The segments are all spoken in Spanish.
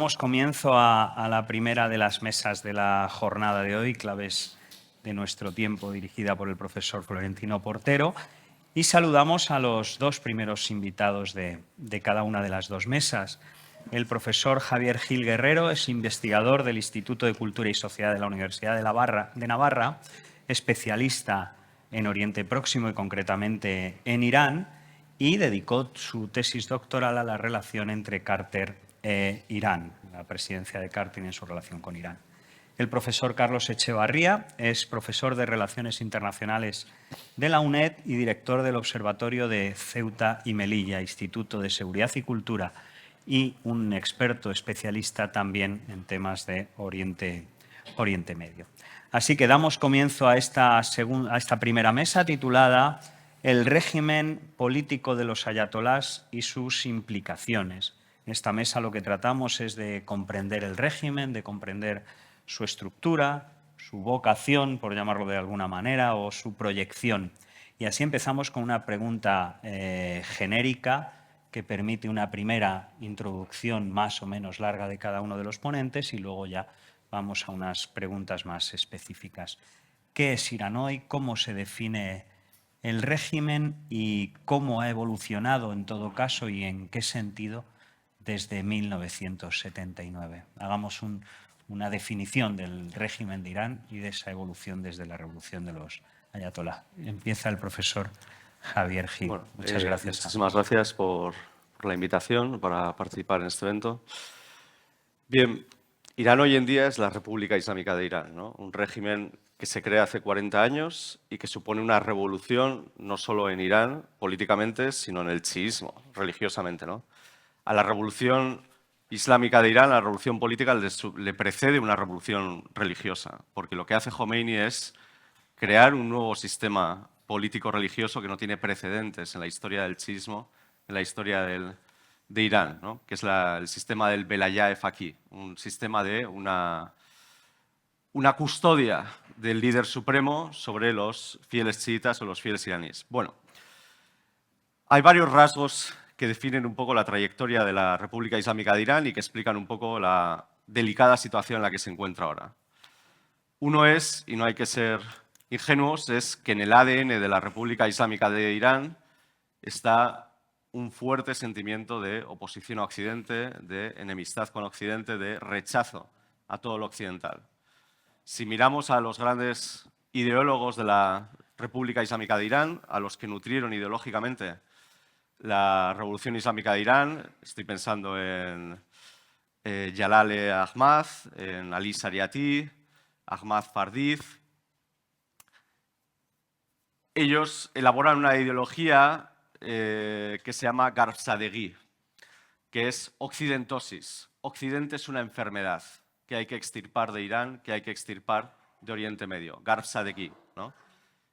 Damos comienzo a la primera de las mesas de la jornada de hoy, Claves de nuestro tiempo, dirigida por el profesor Florentino Portero, y saludamos a los dos primeros invitados de cada una de las dos mesas. El profesor Javier Gil Guerrero es investigador del Instituto de Cultura y Sociedad de la Universidad de Navarra, especialista en Oriente Próximo y concretamente en Irán, y dedicó su tesis doctoral a la relación entre Carter e Irán, la presidencia de Carter en su relación con Irán. El profesor Carlos Echevarría es profesor de Relaciones Internacionales de la UNED y director del Observatorio de Ceuta y Melilla, Instituto de Seguridad y Cultura, y un experto especialista también en temas de Oriente Medio. Así que damos comienzo a esta primera mesa titulada El régimen político de los ayatolás y sus implicaciones. En esta mesa lo que tratamos es de comprender el régimen, de comprender su estructura, su vocación, por llamarlo de alguna manera, o su proyección. Y así empezamos con una pregunta genérica que permite una primera introducción más o menos larga de cada uno de los ponentes y luego ya vamos a unas preguntas más específicas. ¿Qué es Irán hoy? ¿Cómo se define el régimen y cómo ha evolucionado en todo caso y en qué sentido desde 1979? Hagamos una definición del régimen de Irán y de esa evolución desde la revolución de los ayatolá. Empieza el profesor Javier Gil. Bueno, muchas gracias. Muchísimas gracias por la invitación para participar en este evento. Bien, Irán hoy en día es la República Islámica de Irán, ¿no? Un régimen que se crea hace 40 años y que supone una revolución no solo en Irán políticamente, sino en el chiismo, religiosamente, ¿no? A la revolución islámica de Irán, a la revolución política, le precede una revolución religiosa, porque lo que hace Jomeini es crear un nuevo sistema político-religioso que no tiene precedentes en la historia del chiismo, en la historia de Irán, ¿no? Que es el sistema del Velayá Faqih, un sistema de una custodia del líder supremo sobre los fieles chiitas o los fieles iraníes. Bueno, hay varios rasgos que definen un poco la trayectoria de la República Islámica de Irán y que explican un poco la delicada situación en la que se encuentra ahora. Uno es, y no hay que ser ingenuos, es que en el ADN de la República Islámica de Irán está un fuerte sentimiento de oposición a Occidente, de enemistad con Occidente, de rechazo a todo lo occidental. Si miramos a los grandes ideólogos de la República Islámica de Irán, a los que nutrieron ideológicamente la Revolución Islámica de Irán, estoy pensando en Jalal Ahmad, en Ali Shariati, Ahmad Fardid. Ellos elaboran una ideología que se llama Garb-Sadeghi, que es occidentosis. Occidente es una enfermedad que hay que extirpar de Irán, que hay que extirpar de Oriente Medio. Garb-Sadeghi, ¿no?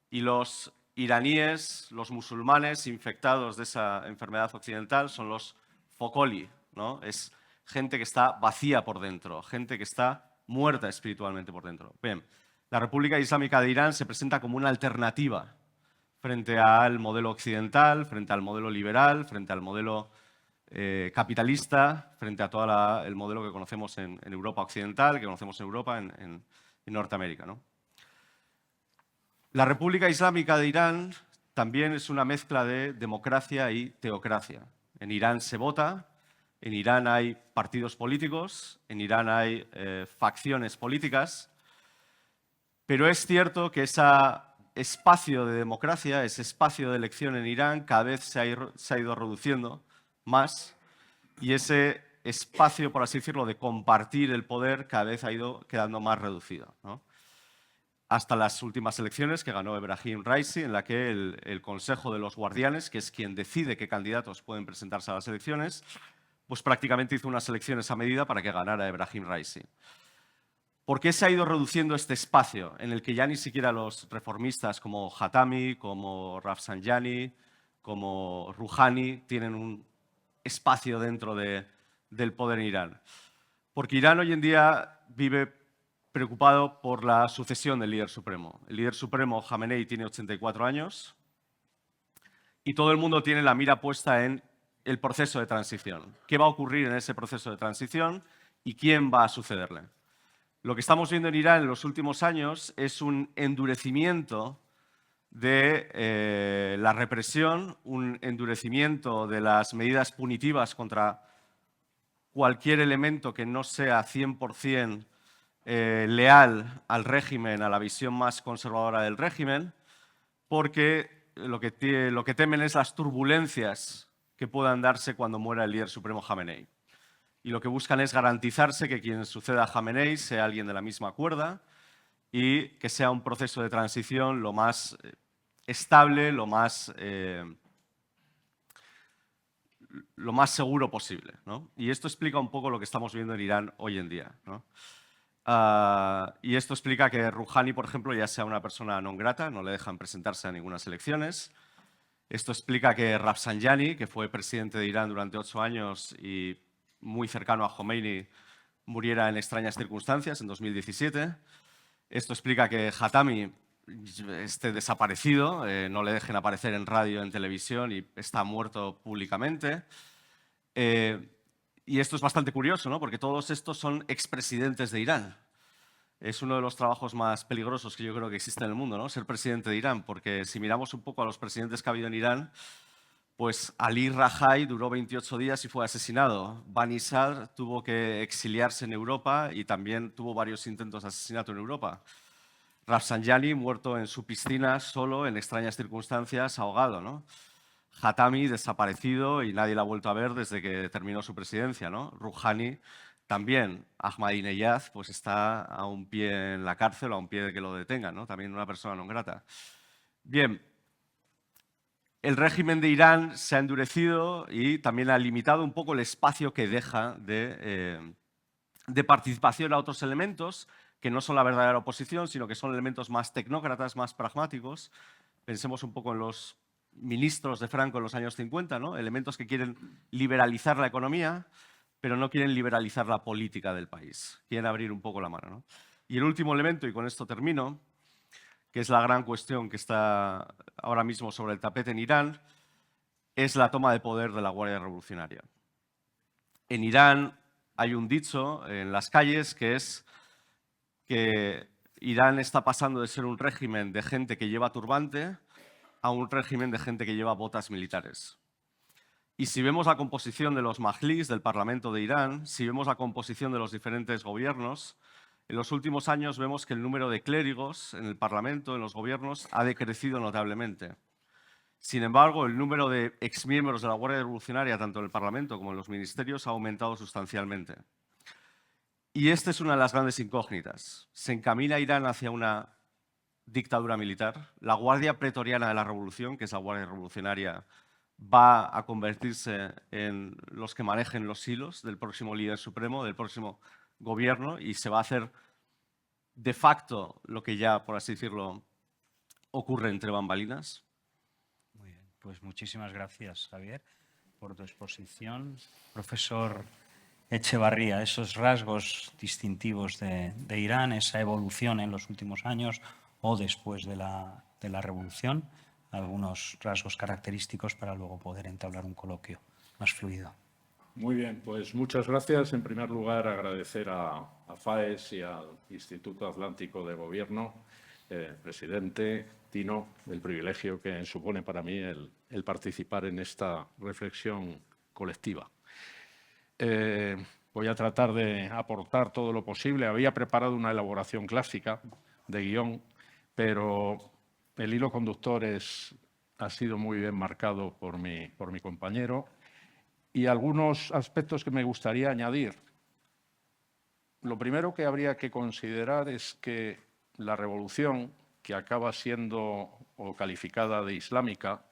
Y los iraníes, los musulmanes infectados de esa enfermedad occidental son los fokoli, ¿no? Es gente que está vacía por dentro, gente que está muerta espiritualmente por dentro. Bien, la República Islámica de Irán se presenta como una alternativa frente al modelo occidental, frente al modelo liberal, frente al modelo capitalista, frente a todo el modelo que conocemos en Europa occidental, que conocemos en Europa, en Norteamérica, ¿no? La República Islámica de Irán también es una mezcla de democracia y teocracia. En Irán se vota, en Irán hay partidos políticos, en Irán hay facciones políticas, pero es cierto que ese espacio de democracia, ese espacio de elección en Irán cada vez se ha ido reduciendo más y ese espacio, por así decirlo, de compartir el poder cada vez ha ido quedando más reducido, ¿no? Hasta las últimas elecciones que ganó Ebrahim Raisi, en la que el Consejo de los Guardianes, que es quien decide qué candidatos pueden presentarse a las elecciones, pues prácticamente hizo unas elecciones a medida para que ganara Ebrahim Raisi. ¿Por qué se ha ido reduciendo este espacio en el que ya ni siquiera los reformistas como Hatami, como Rafsanjani, como Rouhani tienen un espacio dentro del poder en Irán? Porque Irán hoy en día vive preocupado por la sucesión del líder supremo. El líder supremo, Jamenei, tiene 84 años y todo el mundo tiene la mira puesta en el proceso de transición. ¿Qué va a ocurrir en ese proceso de transición ¿Y quién va a sucederle? Lo que estamos viendo en Irán en los últimos años es un endurecimiento de la represión, un endurecimiento de las medidas punitivas contra cualquier elemento que no sea 100% leal al régimen, a la visión más conservadora del régimen, porque lo que temen es las turbulencias que puedan darse cuando muera el líder supremo Jamenei. Y lo que buscan es garantizarse que quien suceda a Jamenei sea alguien de la misma cuerda y que sea un proceso de transición lo más estable, lo más seguro posible, ¿no? Y esto explica un poco lo que estamos viendo en Irán hoy en día, ¿no? Y esto explica que Rouhani, por ejemplo, ya sea una persona non grata, no le dejan presentarse a ninguna elecciones. Esto explica que Rafsanjani, que fue presidente de Irán durante 8 años y muy cercano a Khomeini, muriera en extrañas circunstancias en 2017. Esto explica que Khatami esté desaparecido, no le dejen aparecer en radio, en televisión y está muerto públicamente. Y esto es bastante curioso, ¿no? Porque todos estos son expresidentes de Irán. Es uno de los trabajos más peligrosos que yo creo que existe en el mundo, ¿no? Ser presidente de Irán, porque si miramos un poco a los presidentes que ha habido en Irán, pues Ali Rajai duró 28 días y fue asesinado. Bani Sadr tuvo que exiliarse en Europa y también tuvo varios intentos de asesinato en Europa. Rafsanjani muerto en su piscina, solo, en extrañas circunstancias, ahogado, ¿no? Khatami desaparecido y nadie la ha vuelto a ver desde que terminó su presidencia, ¿no? Rouhani también. Ahmadinejad pues está a un pie en la cárcel, a un pie de que lo detengan, ¿no? También una persona non grata. Bien, el régimen de Irán se ha endurecido y también ha limitado un poco el espacio que deja de participación a otros elementos que no son la verdadera oposición, sino que son elementos más tecnócratas, más pragmáticos. Pensemos un poco en los ministros de Franco en los años 50, ¿no? Elementos que quieren liberalizar la economía, pero no quieren liberalizar la política del país. Quieren abrir un poco la mano, ¿no? Y el último elemento, y con esto termino, que es la gran cuestión que está ahora mismo sobre el tapete en Irán, es la toma de poder de la Guardia Revolucionaria. En Irán hay un dicho en las calles que es que Irán está pasando de ser un régimen de gente que lleva turbante a un régimen de gente que lleva botas militares. Y si vemos la composición de los majlis del Parlamento de Irán, si vemos la composición de los diferentes gobiernos, en los últimos años vemos que el número de clérigos en el Parlamento, en los gobiernos, ha decrecido notablemente. Sin embargo, el número de exmiembros de la Guardia Revolucionaria, tanto en el Parlamento como en los ministerios, ha aumentado sustancialmente. Y esta es una de las grandes incógnitas. ¿Se encamina Irán hacia una dictadura militar? ¿La Guardia Pretoriana de la Revolución, que es la Guardia Revolucionaria, va a convertirse en los que manejen los hilos del próximo líder supremo, del próximo gobierno, y se va a hacer de facto lo que ya, por así decirlo, ocurre entre bambalinas? Muy bien, pues muchísimas gracias, Javier, por tu exposición. Profesor Echevarría, esos rasgos distintivos de Irán, esa evolución en los últimos años o después de la revolución, algunos rasgos característicos para luego poder entablar un coloquio más fluido. Muy bien, pues muchas gracias. En primer lugar, agradecer a FAES y al Instituto Atlántico de Gobierno, presidente Tino, el privilegio que supone para mí el participar en esta reflexión colectiva. Voy a tratar de aportar todo lo posible. Había preparado una elaboración clásica de guión, pero el hilo conductor ha sido muy bien marcado por mi compañero y algunos aspectos que me gustaría añadir. Lo primero que habría que considerar es que la revolución, que acaba siendo o calificada de islámica,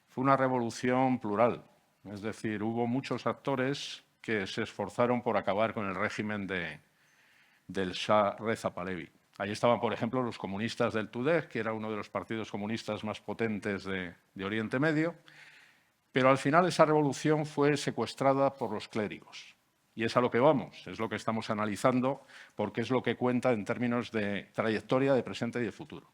fue una revolución plural. Es decir, hubo muchos actores que se esforzaron por acabar con el régimen del Shah Reza Pahlavi. Ahí estaban, por ejemplo, los comunistas del Tudeh, que era uno de los partidos comunistas más potentes de Oriente Medio, pero al final esa revolución fue secuestrada por los clérigos. Y es a lo que vamos, es lo que estamos analizando, porque es lo que cuenta en términos de trayectoria, de presente y de futuro.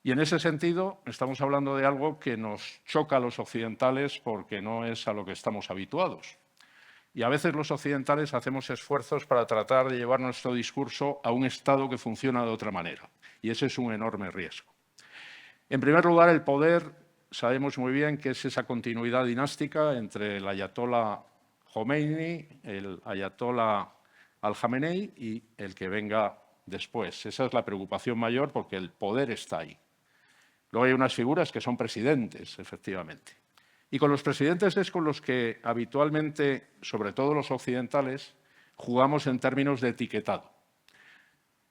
Y en ese sentido estamos hablando de algo que nos choca a los occidentales porque no es a lo que estamos habituados. Y a veces los occidentales hacemos esfuerzos para tratar de llevar nuestro discurso a un Estado que funciona de otra manera. Y ese es un enorme riesgo. En primer lugar, el poder, sabemos muy bien que es esa continuidad dinástica entre el ayatolá Khomeini, el ayatolá al-Jamenei y el que venga después. Esa es la preocupación mayor porque el poder está ahí. Luego hay unas figuras que son presidentes, efectivamente. Y con los presidentes es con los que habitualmente, sobre todo los occidentales, jugamos en términos de etiquetado.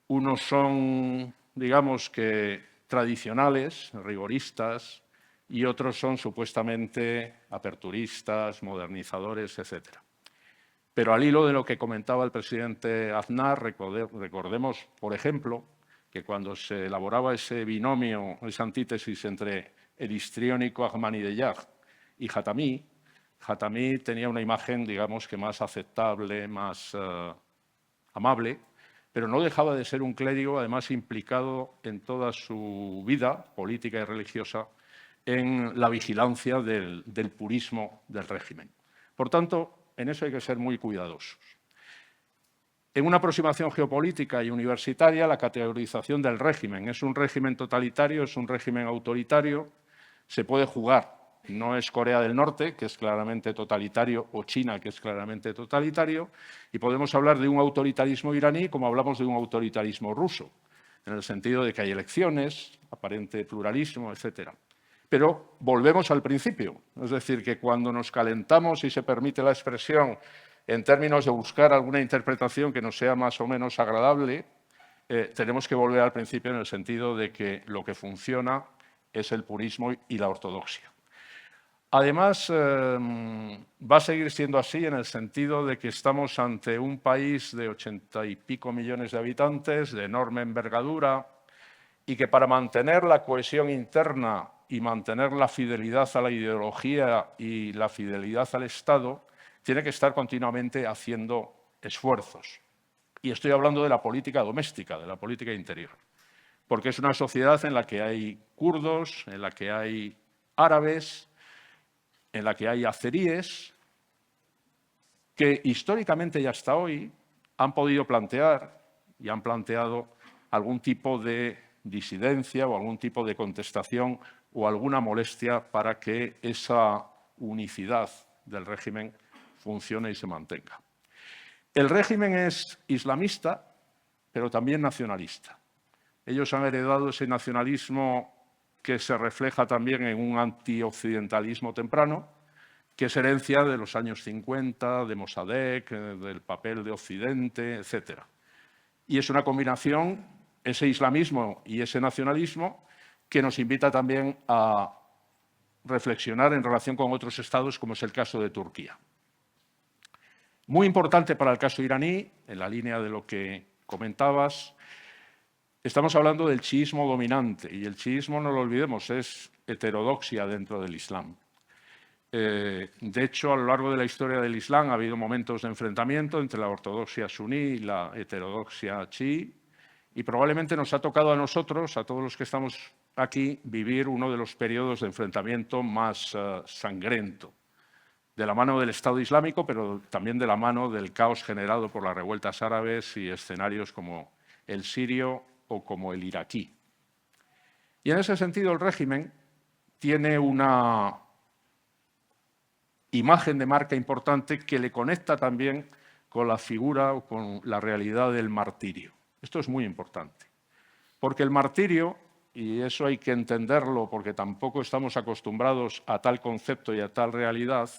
Unos son, digamos que, tradicionales, rigoristas, y otros son supuestamente aperturistas, modernizadores, etc. Pero al hilo de lo que comentaba el presidente Aznar, recordemos, por ejemplo, que cuando se elaboraba ese binomio, esa antítesis entre el histriónico Ahmadinejad y Jatami, Jatami tenía una imagen, digamos que más aceptable, más amable, pero no dejaba de ser un clérigo, además implicado en toda su vida política y religiosa en la vigilancia del purismo del régimen. Por tanto, en eso hay que ser muy cuidadosos. En una aproximación geopolítica y universitaria, la categorización del régimen. ¿Es un régimen totalitario? ¿Es un régimen autoritario? Se puede jugar. No es Corea del Norte, que es claramente totalitario, o China, que es claramente totalitario, y podemos hablar de un autoritarismo iraní como hablamos de un autoritarismo ruso, en el sentido de que hay elecciones, aparente pluralismo, etc. Pero volvemos al principio, es decir, que cuando nos calentamos, si se permite la expresión, en términos de buscar alguna interpretación que nos sea más o menos agradable, tenemos que volver al principio en el sentido de que lo que funciona es el purismo y la ortodoxia. Además, va a seguir siendo así en el sentido de que estamos ante un país de 80 y pico millones de habitantes, de enorme envergadura, y que para mantener la cohesión interna y mantener la fidelidad a la ideología y la fidelidad al Estado, tiene que estar continuamente haciendo esfuerzos. Y estoy hablando de la política doméstica, de la política interior, porque es una sociedad en la que hay kurdos, en la que hay árabes, en la que hay azeríes, que históricamente y hasta hoy han podido plantear y han planteado algún tipo de disidencia o algún tipo de contestación o alguna molestia para que esa unicidad del régimen funcione y se mantenga. El régimen es islamista, pero también nacionalista. Ellos han heredado ese nacionalismo que se refleja también en un antioccidentalismo temprano, que es herencia de los años 50, de Mossadegh, del papel de Occidente, etc. Y es una combinación, ese islamismo y ese nacionalismo, que nos invita también a reflexionar en relación con otros estados, como es el caso de Turquía. Muy importante para el caso iraní, en la línea de lo que comentabas, estamos hablando del chiismo dominante, y el chiismo, no lo olvidemos, es heterodoxia dentro del Islam. De hecho, a lo largo de la historia del Islam ha habido momentos de enfrentamiento entre la ortodoxia suní y la heterodoxia chií, y probablemente nos ha tocado a nosotros, a todos los que estamos aquí, vivir uno de los periodos de enfrentamiento más sangriento, de la mano del Estado Islámico, pero también de la mano del caos generado por las revueltas árabes y escenarios como el sirio o como el iraquí. Y en ese sentido el régimen tiene una imagen de marca importante que le conecta también con la figura o con la realidad del martirio. Esto es muy importante, porque el martirio, y eso hay que entenderlo porque tampoco estamos acostumbrados a tal concepto y a tal realidad,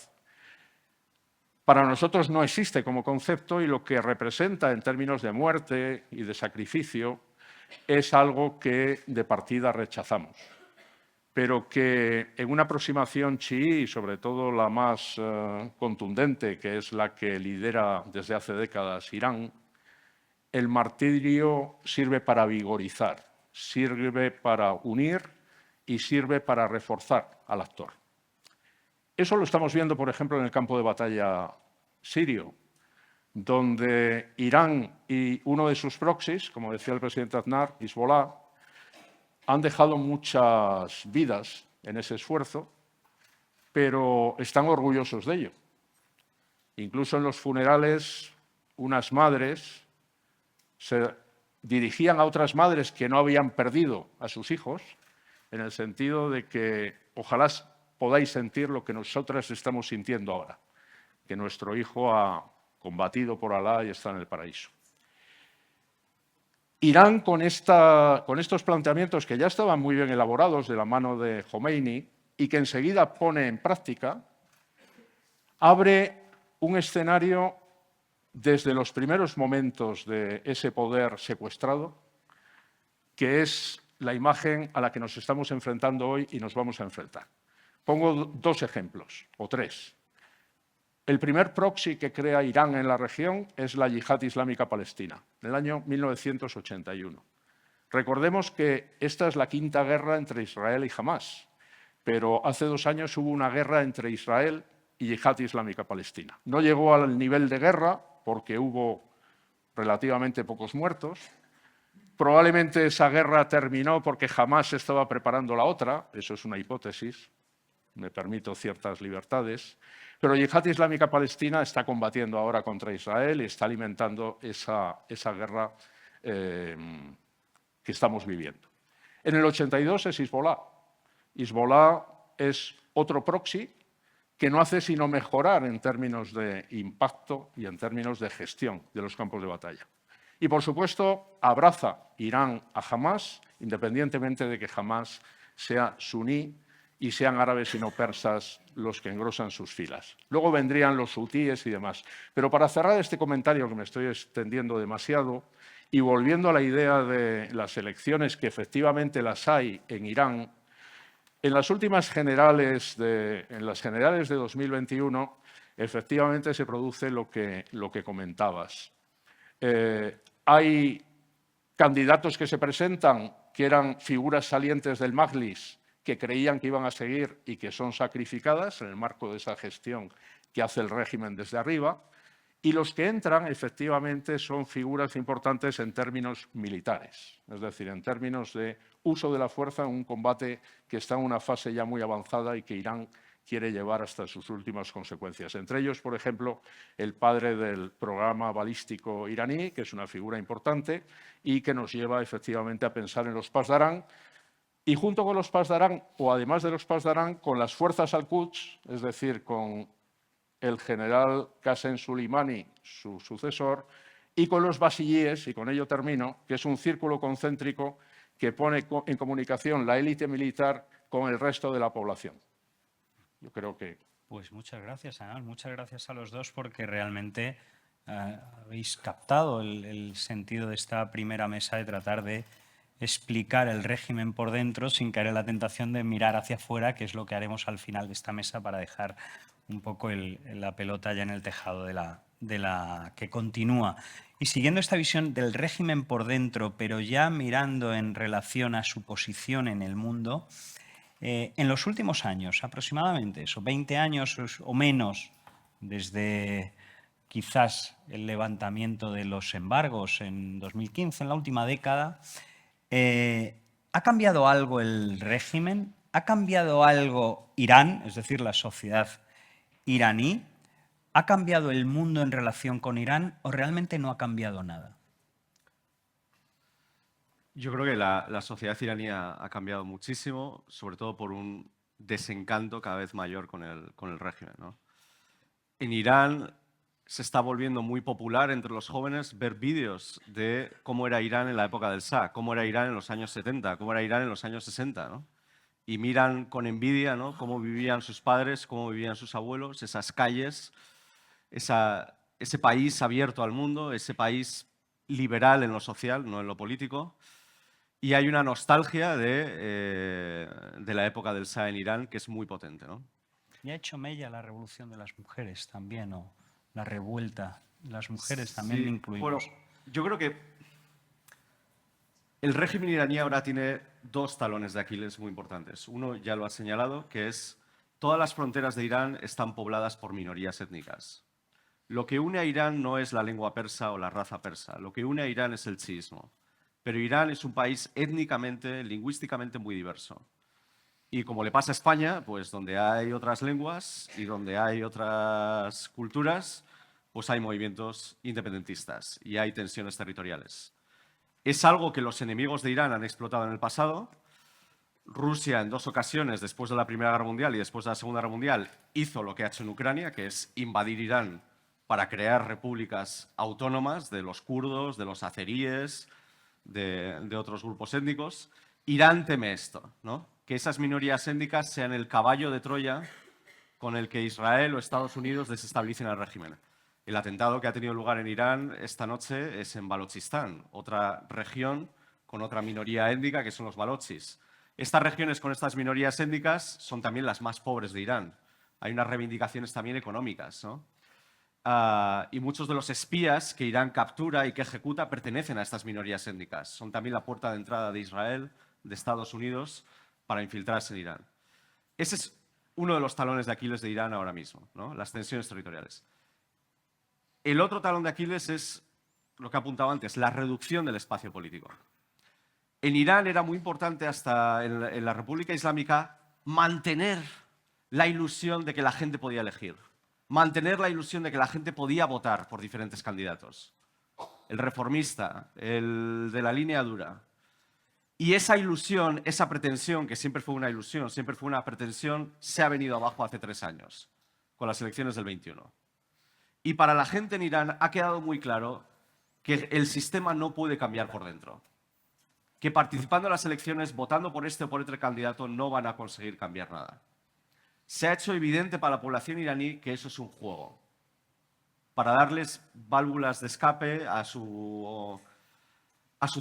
para nosotros no existe como concepto y lo que representa en términos de muerte y de sacrificio es algo que de partida rechazamos, pero que en una aproximación chií, y sobre todo la más contundente, que es la que lidera desde hace décadas Irán, el martirio sirve para vigorizar, sirve para unir y sirve para reforzar al actor. Eso lo estamos viendo, por ejemplo, en el campo de batalla sirio, donde Irán y uno de sus proxies, como decía el presidente Aznar, Hezbollah, han dejado muchas vidas en ese esfuerzo, pero están orgullosos de ello. Incluso en los funerales, unas madres se dirigían a otras madres que no habían perdido a sus hijos, en el sentido de que ojalá podáis sentir lo que nosotras estamos sintiendo ahora, que nuestro hijo ha combatido por Alá y está en el paraíso. Irán, con estos planteamientos que ya estaban muy bien elaborados de la mano de Khomeini y que enseguida pone en práctica, abre un escenario desde los primeros momentos de ese poder secuestrado, que es la imagen a la que nos estamos enfrentando hoy y nos vamos a enfrentar. Pongo dos ejemplos, o tres. El primer proxy que crea Irán en la región es la Yihad Islámica Palestina, en el año 1981. Recordemos que esta es la quinta guerra entre Israel y Hamás, pero hace 2 años hubo una guerra entre Israel y Yihad Islámica Palestina. No llegó al nivel de guerra porque hubo relativamente pocos muertos. Probablemente esa guerra terminó porque Hamás estaba preparando la otra, eso es una hipótesis, me permito ciertas libertades, pero Yihad Islámica Palestina está combatiendo ahora contra Israel y está alimentando esa guerra que estamos viviendo. En el 82 es Hezbollah. Hezbollah es otro proxy que no hace sino mejorar en términos de impacto y en términos de gestión de los campos de batalla. Y, por supuesto, abraza Irán a Hamás, independientemente de que Hamás sea suní y sean árabes y no persas los que engrosan sus filas. Luego vendrían los hutíes y demás. Pero para cerrar este comentario, que me estoy extendiendo demasiado, y volviendo a la idea de las elecciones, que efectivamente las hay en Irán, en las últimas generales, en las generales de 2021, efectivamente se produce lo que comentabas. Hay candidatos que se presentan que eran figuras salientes del Majlis, que creían que iban a seguir y que son sacrificadas en el marco de esa gestión que hace el régimen desde arriba, y los que entran efectivamente son figuras importantes en términos militares, es decir, en términos de uso de la fuerza en un combate que está en una fase ya muy avanzada y que Irán quiere llevar hasta sus últimas consecuencias. Entre ellos, por ejemplo, el padre del programa balístico iraní, que es una figura importante y que nos lleva efectivamente a pensar en los Pasdarán, y junto con los Pasdarán, o además de los Pasdarán, con las fuerzas al-Quds, es decir, con el general Qasem Soleimani, su sucesor, y con los basillíes, y con ello termino, que es un círculo concéntrico que pone en comunicación la élite militar con el resto de la población. Yo creo que... Pues muchas gracias, Anal. Muchas gracias a los dos porque realmente habéis captado el sentido de esta primera mesa de tratar de explicar el régimen por dentro sin caer en la tentación de mirar hacia afuera, que es lo que haremos al final de esta mesa para dejar un poco la pelota ya en el tejado de la que continúa. Y siguiendo esta visión del régimen por dentro, pero ya mirando en relación a su posición en el mundo, en los últimos años, aproximadamente eso, 20 años o menos, desde quizás el levantamiento de los embargos en 2015, en la última década, ¿ha cambiado algo el régimen? ¿Ha cambiado algo Irán, es decir, la sociedad iraní? ¿Ha cambiado el mundo en relación con Irán o realmente no ha cambiado nada? Yo creo que la sociedad iraní ha cambiado muchísimo, sobre todo por un desencanto cada vez mayor con el régimen, ¿no? En Irán se está volviendo muy popular entre los jóvenes ver vídeos de cómo era Irán en la época del Shah, cómo era Irán en los años 70, cómo era Irán en los años 60, ¿no? Y miran con envidia, ¿no?, cómo vivían sus padres, cómo vivían sus abuelos, esas calles, ese país abierto al mundo, ese país liberal en lo social, no en lo político. Y hay una nostalgia de la época del Shah en Irán que es muy potente, ¿no? ¿Y ha hecho mella la revolución de las mujeres también, o la revuelta? Las mujeres también Sí, incluimos. bueno, yo creo que el régimen iraní ahora tiene 2 talones de Aquiles muy importantes. Uno ya lo ha señalado, que es todas las fronteras de Irán están pobladas por minorías étnicas. Lo que une a Irán no es la lengua persa o la raza persa, lo que une a Irán es el chiismo. Pero Irán es un país étnicamente, lingüísticamente muy diverso. Y como le pasa a España, pues donde hay otras lenguas y donde hay otras culturas, pues hay movimientos independentistas y hay tensiones territoriales. Es algo que los enemigos de Irán han explotado en el pasado. Rusia, en 2 ocasiones, después de la Primera Guerra Mundial y después de la Segunda Guerra Mundial, hizo lo que ha hecho en Ucrania, que es invadir Irán para crear repúblicas autónomas de los kurdos, de los azeríes, de otros grupos étnicos. Irán teme esto, ¿no? Que esas minorías étnicas sean el caballo de Troya con el que Israel o Estados Unidos desestabilicen el régimen. El atentado que ha tenido lugar en Irán esta noche es en Balochistán, otra región con otra minoría étnica que son los balochis. Estas regiones con estas minorías étnicas son también las más pobres de Irán. Hay unas reivindicaciones también económicas, ¿no? Y muchos de los espías que Irán captura y que ejecuta pertenecen a estas minorías étnicas. Son también la puerta de entrada de Israel, de Estados Unidos, para infiltrarse en Irán. Ese es uno de los talones de Aquiles de Irán ahora mismo, ¿no? Las tensiones territoriales. El otro talón de Aquiles es lo que apuntaba antes, la reducción del espacio político. En Irán era muy importante hasta en la República Islámica mantener la ilusión de que la gente podía elegir, mantener la ilusión de que la gente podía votar por diferentes candidatos. El reformista, el de la línea dura. Y esa ilusión, esa pretensión, que siempre fue una ilusión, siempre fue una pretensión, se ha venido abajo hace 3 años, con las elecciones del 21. Y para la gente en Irán ha quedado muy claro que el sistema no puede cambiar por dentro. Que participando en las elecciones, votando por este o por otro candidato, no van a conseguir cambiar nada. Se ha hecho evidente para la población iraní que eso es un juego, para darles válvulas de escape a su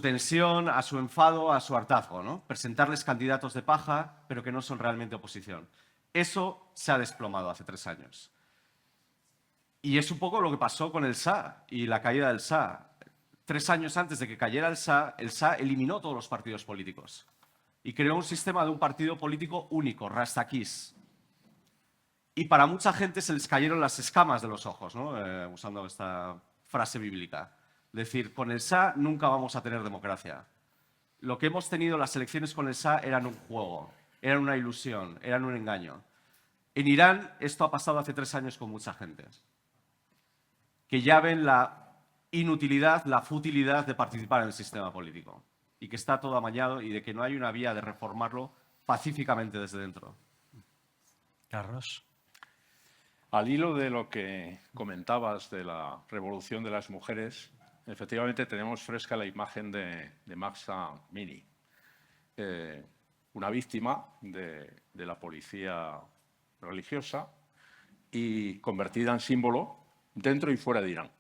tensión, a su enfado, a su hartazgo, ¿no? Presentarles candidatos de paja, pero que no son realmente oposición. Eso se ha desplomado hace 3 años. Y es un poco lo que pasó con el Shah y la caída del Shah. 3 años antes de que cayera el Shah eliminó todos los partidos políticos y creó un sistema de un partido político único, Rastakís. Y para mucha gente se les cayeron las escamas de los ojos, ¿no? Usando esta frase bíblica. Es decir, con el Shah nunca vamos a tener democracia. Lo que hemos tenido las elecciones con el Shah eran un juego, eran una ilusión, eran un engaño. En Irán esto ha pasado hace 3 años con mucha gente, que ya ven la inutilidad, la futilidad de participar en el sistema político y que está todo amañado y de que no hay una vía de reformarlo pacíficamente desde dentro. Carlos. Al hilo de lo que comentabas de la revolución de las mujeres, efectivamente tenemos fresca la imagen de Mahsa Amini, una víctima de la policía religiosa y convertida en símbolo dentro y fuera de Irán.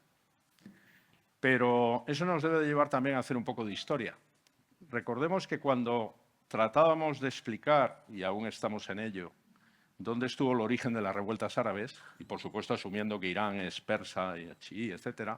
Pero eso nos debe de llevar también a hacer un poco de historia. Recordemos que cuando tratábamos de explicar, y aún estamos en ello, dónde estuvo el origen de las revueltas árabes, y por supuesto asumiendo que Irán es persa y chií, etc.,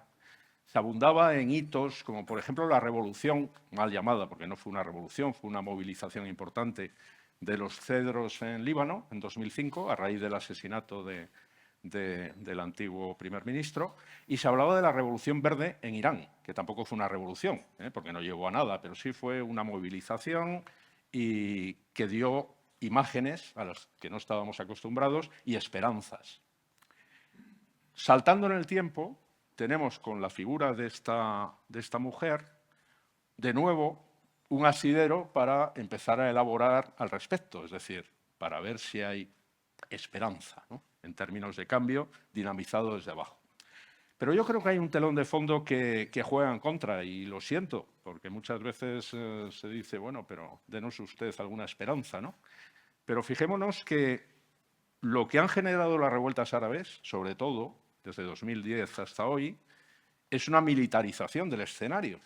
se abundaba en hitos como, por ejemplo, la revolución, mal llamada, porque no fue una revolución, fue una movilización importante de los cedros en Líbano en 2005, a raíz del asesinato del antiguo primer ministro, y se hablaba de la Revolución Verde en Irán, que tampoco fue una revolución, porque no llegó a nada, pero sí fue una movilización y que dio imágenes a las que no estábamos acostumbrados y esperanzas. Saltando en el tiempo, tenemos con la figura de esta mujer, de nuevo, un asidero para empezar a elaborar al respecto, es decir, para ver si hay esperanza, ¿no?, en términos de cambio dinamizado desde abajo. Pero yo creo que hay un telón de fondo que juega en contra, y lo siento, porque muchas veces se dice, bueno, pero denos usted alguna esperanza, ¿no? Pero fijémonos que lo que han generado las revueltas árabes, sobre todo desde 2010 hasta hoy, es una militarización del escenario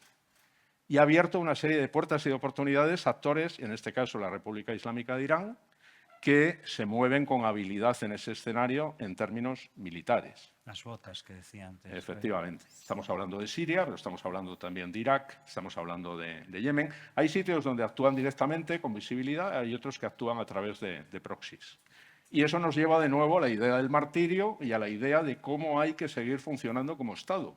y ha abierto una serie de puertas y de oportunidades a actores, en este caso la República Islámica de Irán, que se mueven con habilidad en ese escenario en términos militares. Las botas que decía antes. Efectivamente. Estamos hablando de Siria, pero estamos hablando también de Irak, estamos hablando de Yemen. Hay sitios donde actúan directamente, con visibilidad, hay otros que actúan a través de proxies. Y eso nos lleva de nuevo a la idea del martirio y a la idea de cómo hay que seguir funcionando como Estado.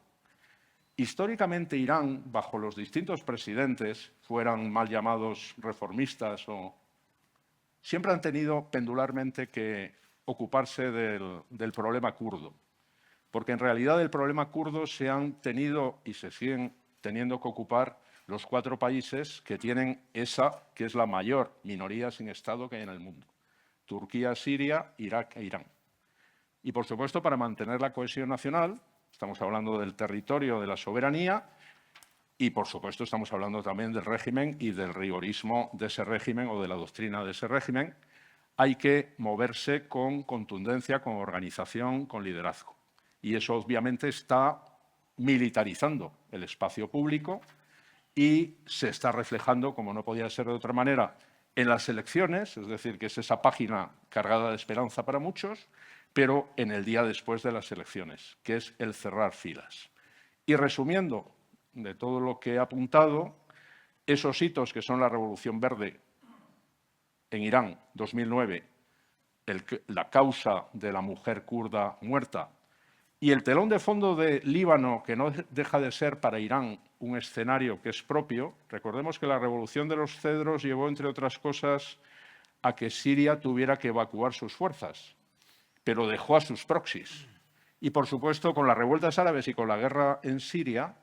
Históricamente, Irán, bajo los distintos presidentes, fueran mal llamados reformistas o siempre han tenido pendularmente que ocuparse del problema kurdo, porque en realidad del problema kurdo se han tenido y se siguen teniendo que ocupar los 4 países que tienen esa, que es la mayor minoría sin Estado que hay en el mundo: Turquía, Siria, Irak e Irán. Y, por supuesto, para mantener la cohesión nacional, estamos hablando del territorio, de la soberanía, y, por supuesto, estamos hablando también del régimen y del rigorismo de ese régimen o de la doctrina de ese régimen. Hay que moverse con contundencia, con organización, con liderazgo. Y eso, obviamente, está militarizando el espacio público y se está reflejando, como no podía ser de otra manera, en las elecciones, es decir, que es esa página cargada de esperanza para muchos, pero en el día después de las elecciones, que es el cerrar filas. Y resumiendo de todo lo que he apuntado, esos hitos que son la Revolución Verde en Irán, 2009, la causa de la mujer kurda muerta, y el telón de fondo de Líbano, que no deja de ser para Irán un escenario que es propio. Recordemos que la Revolución de los Cedros llevó, entre otras cosas, a que Siria tuviera que evacuar sus fuerzas, pero dejó a sus proxies. Y, por supuesto, con las revueltas árabes y con la guerra en Siria,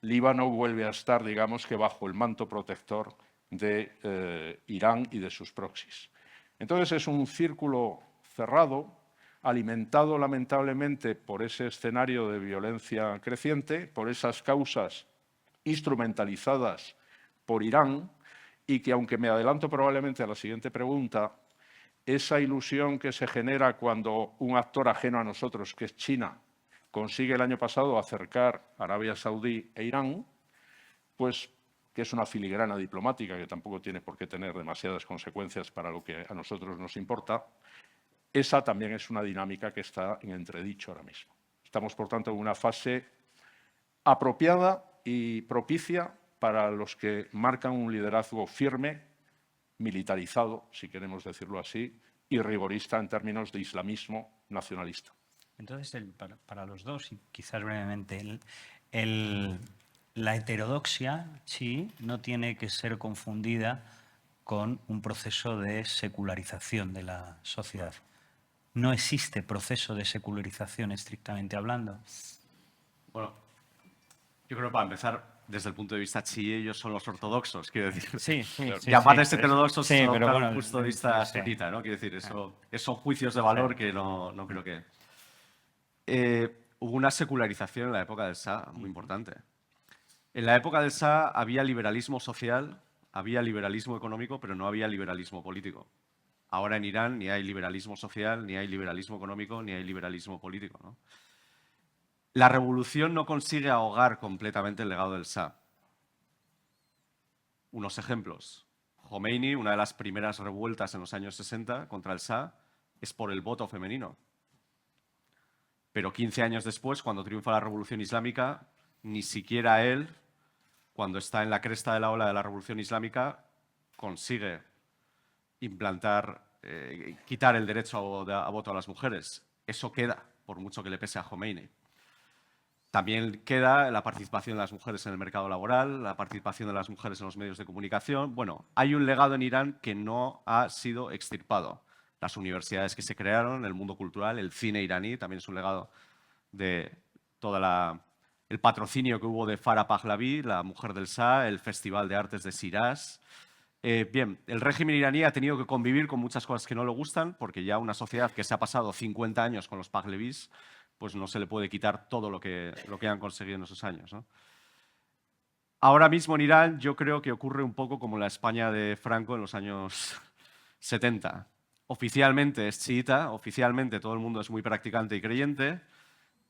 Líbano vuelve a estar, digamos, que bajo el manto protector de Irán y de sus proxies. Entonces, es un círculo cerrado, alimentado lamentablemente por ese escenario de violencia creciente, por esas causas instrumentalizadas por Irán, y que, aunque me adelanto probablemente a la siguiente pregunta, esa ilusión que se genera cuando un actor ajeno a nosotros, que es China, consigue el año pasado acercar a Arabia Saudí e Irán, pues que es una filigrana diplomática que tampoco tiene por qué tener demasiadas consecuencias para lo que a nosotros nos importa, esa también es una dinámica que está en entredicho ahora mismo. Estamos, por tanto, en una fase apropiada y propicia para los que marcan un liderazgo firme, militarizado, si queremos decirlo así, y rigorista en términos de islamismo nacionalista. Entonces, para los dos, y quizás brevemente, la heterodoxia, sí, no tiene que ser confundida con un proceso de secularización de la sociedad. No existe proceso de secularización estrictamente hablando. Bueno, yo creo que para empezar, desde el punto de vista chií, ellos son los ortodoxos, quiero decir. Sí, Llamarles heterodoxos sí, es pero adoptar bueno, un punto de vista sí. sunita, ¿no? Quiero decir, esos son juicios de valor que no creo que... hubo una secularización en la época del Shah muy importante. En la época del Shah había liberalismo social, había liberalismo económico, pero no había liberalismo político. Ahora en Irán ni hay liberalismo social, ni hay liberalismo económico, ni hay liberalismo político, ¿no? La revolución no consigue ahogar completamente el legado del Shah. Unos ejemplos. Khomeini, una de las primeras revueltas en los años 60 contra el Shah, es por el voto femenino. Pero 15 años después, cuando triunfa la revolución islámica, ni siquiera él, cuando está en la cresta de la ola de la revolución islámica, consigue implantar, quitar el derecho a voto a las mujeres. Eso queda, por mucho que le pese a Khomeini. También queda la participación de las mujeres en el mercado laboral, la participación de las mujeres en los medios de comunicación. Bueno, hay un legado en Irán que no ha sido extirpado. Las universidades que se crearon, el mundo cultural, el cine iraní, también es un legado de todo el patrocinio que hubo de Farah Pahlavi, la mujer del Shah, el Festival de Artes de Shiraz. Bien, el régimen iraní ha tenido que convivir con muchas cosas que no le gustan, porque ya una sociedad que se ha pasado 50 años con los Pahlavis, pues no se le puede quitar todo lo que han conseguido en esos años, ¿no? Ahora mismo en Irán yo creo que ocurre un poco como la España de Franco en los años 70. Oficialmente es chiita, oficialmente todo el mundo es muy practicante y creyente,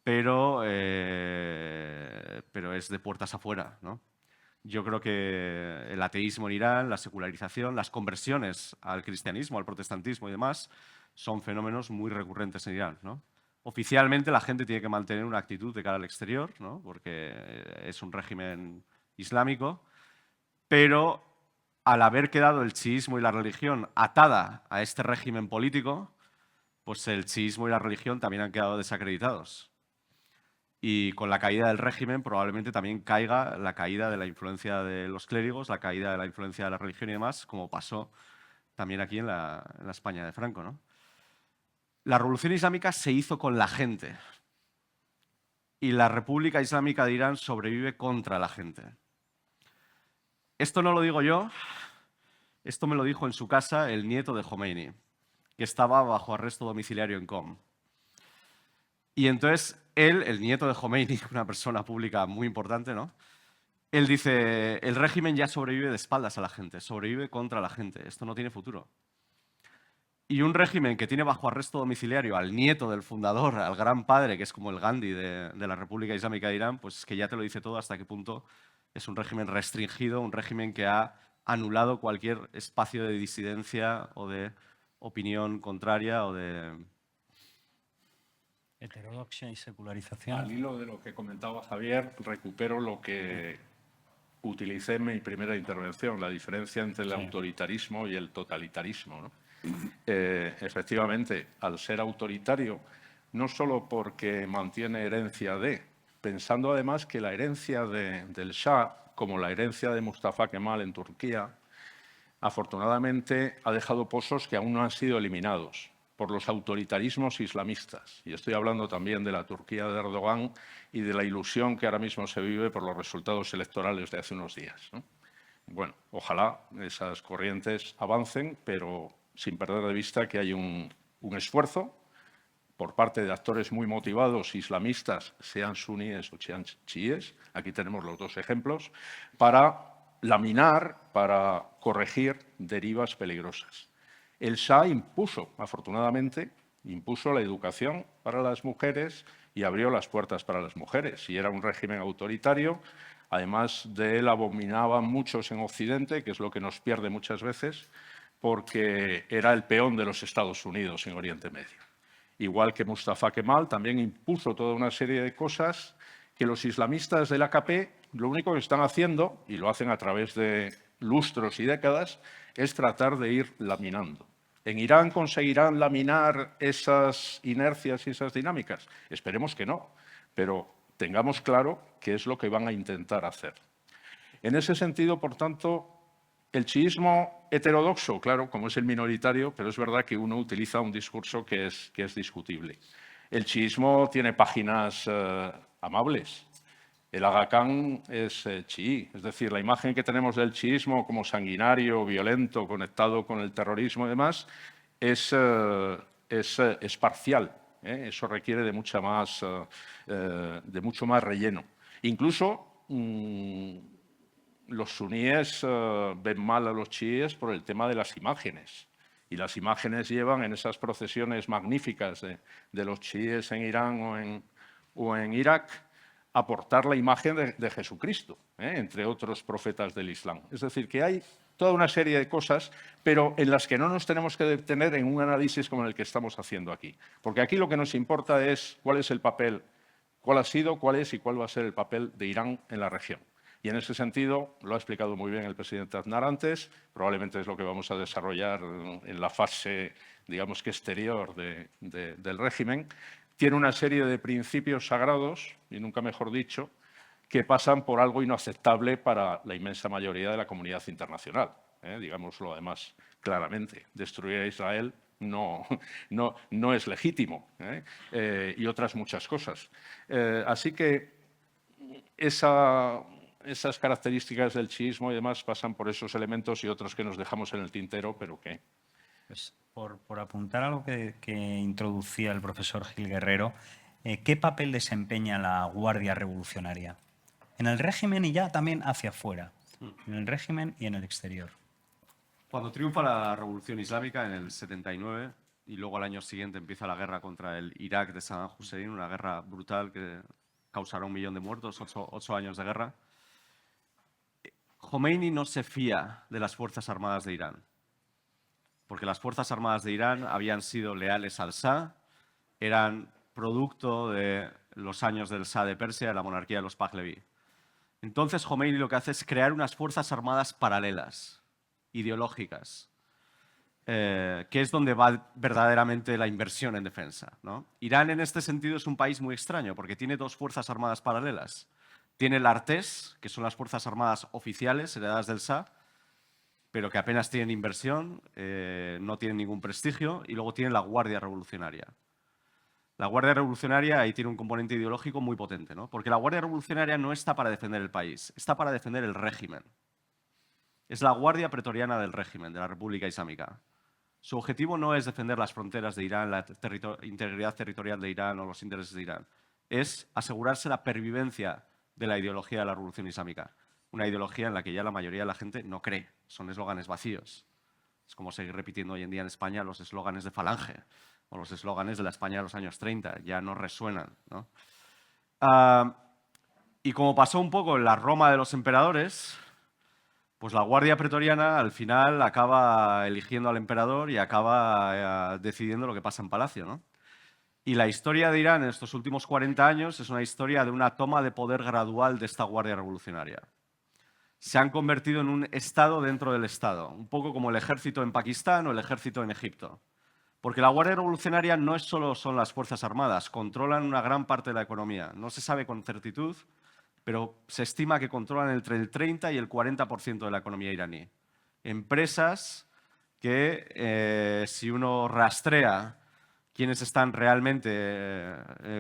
pero es de puertas afuera, ¿no? Yo creo que el ateísmo en Irán, la secularización, las conversiones al cristianismo, al protestantismo y demás, son fenómenos muy recurrentes en Irán, ¿no? Oficialmente la gente tiene que mantener una actitud de cara al exterior, ¿no? Porque es un régimen islámico, pero al haber quedado el chiismo y la religión atada a este régimen político, pues el chiismo y la religión también han quedado desacreditados. Y con la caída del régimen probablemente también caiga la caída de la influencia de los clérigos, la caída de la influencia de la religión y demás, como pasó también aquí en la España de Franco, ¿no? La revolución islámica se hizo con la gente y la República Islámica de Irán sobrevive contra la gente. Esto no lo digo yo, esto me lo dijo en su casa el nieto de Khomeini, que estaba bajo arresto domiciliario en Qom. Y entonces él, el nieto de Khomeini, una persona pública muy importante, ¿no? Él dice, el régimen ya sobrevive de espaldas a la gente, sobrevive contra la gente, esto no tiene futuro. Y un régimen que tiene bajo arresto domiciliario al nieto del fundador, al gran padre, que es como el Gandhi de la República Islámica de Irán, pues es que ya te lo dice todo hasta qué punto es un régimen restringido, un régimen que ha anulado cualquier espacio de disidencia o de opinión contraria o de... Heterodoxia y secularización. Al hilo de lo que comentaba Javier, recupero lo que utilicé en mi primera intervención, la diferencia entre el autoritarismo y el totalitarismo, ¿no? Efectivamente, al ser autoritario, no solo porque mantiene herencia pensando además que la herencia del Shah, como la herencia de Mustafa Kemal en Turquía, afortunadamente ha dejado pozos que aún no han sido eliminados por los autoritarismos islamistas. Y estoy hablando también de la Turquía de Erdogan y de la ilusión que ahora mismo se vive por los resultados electorales de hace unos días, ¿no? Bueno, ojalá esas corrientes avancen, pero sin perder de vista que hay un esfuerzo por parte de actores muy motivados, islamistas, sean suníes o sean chiíes, aquí tenemos los dos ejemplos, para laminar, para corregir derivas peligrosas. El Shah impuso, afortunadamente, la educación para las mujeres y abrió las puertas para las mujeres. Y era un régimen autoritario. Además de él abominaban muchos en Occidente, que es lo que nos pierde muchas veces, porque era el peón de los Estados Unidos en Oriente Medio. Igual que Mustafa Kemal, también impuso toda una serie de cosas que los islamistas del AKP lo único que están haciendo, y lo hacen a través de lustros y décadas, es tratar de ir laminando. ¿En Irán conseguirán laminar esas inercias y esas dinámicas? Esperemos que no, pero tengamos claro qué es lo que van a intentar hacer. En ese sentido, por tanto, el chiismo heterodoxo, claro, como es el minoritario, pero es verdad que uno utiliza un discurso que es discutible. El chiismo tiene páginas amables. El Aga Khan es chií, es decir, la imagen que tenemos del chiismo como sanguinario, violento, conectado con el terrorismo y demás, es parcial. Eso requiere de mucho más relleno. Incluso los suníes ven mal a los chiíes por el tema de las imágenes. Y las imágenes llevan en esas procesiones magníficas de los chiíes en Irán o en Irak a portar la imagen de Jesucristo, entre otros profetas del Islam. Es decir, que hay toda una serie de cosas, pero en las que no nos tenemos que detener en un análisis como el que estamos haciendo aquí. Porque aquí lo que nos importa es cuál es el papel, cuál ha sido, cuál es y cuál va a ser el papel de Irán en la región. Y en ese sentido, lo ha explicado muy bien el presidente Aznar antes, probablemente es lo que vamos a desarrollar en la fase, digamos que exterior del régimen. Tiene una serie de principios sagrados, y nunca mejor dicho, que pasan por algo inaceptable para la inmensa mayoría de la comunidad internacional. Digámoslo además claramente. Destruir a Israel no es legítimo, y otras muchas cosas. Así que esas características del chiismo y demás pasan por esos elementos y otros que nos dejamos en el tintero, pero que... Pues por apuntar a lo que introducía el profesor Gil Guerrero, ¿qué papel desempeña la Guardia Revolucionaria? En el régimen y ya también hacia afuera, en el régimen y en el exterior. Cuando triunfa la Revolución Islámica en el 79 y luego al año siguiente empieza la guerra contra el Irak de Saddam Hussein, una guerra brutal que causará 1 millón de muertos, 8 años de guerra, Khomeini no se fía de las Fuerzas Armadas de Irán, porque las Fuerzas Armadas de Irán habían sido leales al Shah, eran producto de los años del Shah de Persia, de la monarquía de los Pahlaví. Entonces Khomeini lo que hace es crear unas Fuerzas Armadas paralelas, ideológicas, que es donde va verdaderamente la inversión en defensa, ¿no? Irán en este sentido es un país muy extraño porque tiene 2 Fuerzas Armadas paralelas. Tiene el Artés, que son las Fuerzas Armadas oficiales heredadas del Shah, pero que apenas tienen inversión, no tienen ningún prestigio, y luego tienen la Guardia Revolucionaria. La Guardia Revolucionaria ahí tiene un componente ideológico muy potente, ¿no? Porque la Guardia Revolucionaria no está para defender el país, está para defender el régimen. Es la Guardia Pretoriana del régimen, de la República Islámica. Su objetivo no es defender las fronteras de Irán, la integridad territorial de Irán o los intereses de Irán. Es asegurarse la pervivencia de la ideología de la Revolución Islámica. Una ideología en la que ya la mayoría de la gente no cree. Son eslóganes vacíos. Es como seguir repitiendo hoy en día en España los eslóganes de Falange o los eslóganes de la España de los años 30. Ya no resuenan, ¿no? Y como pasó un poco en la Roma de los emperadores, pues la Guardia Pretoriana al final acaba eligiendo al emperador y acaba decidiendo lo que pasa en palacio, ¿no? Y la historia de Irán en estos últimos 40 años es una historia de una toma de poder gradual de esta Guardia Revolucionaria. Se han convertido en un Estado dentro del Estado, un poco como el ejército en Pakistán o el ejército en Egipto. Porque la Guardia Revolucionaria no es solo son las Fuerzas Armadas, controlan una gran parte de la economía. No se sabe con certitud, pero se estima que controlan entre el 30 y el 40% de la economía iraní. Empresas que, si uno rastrea quiénes están realmente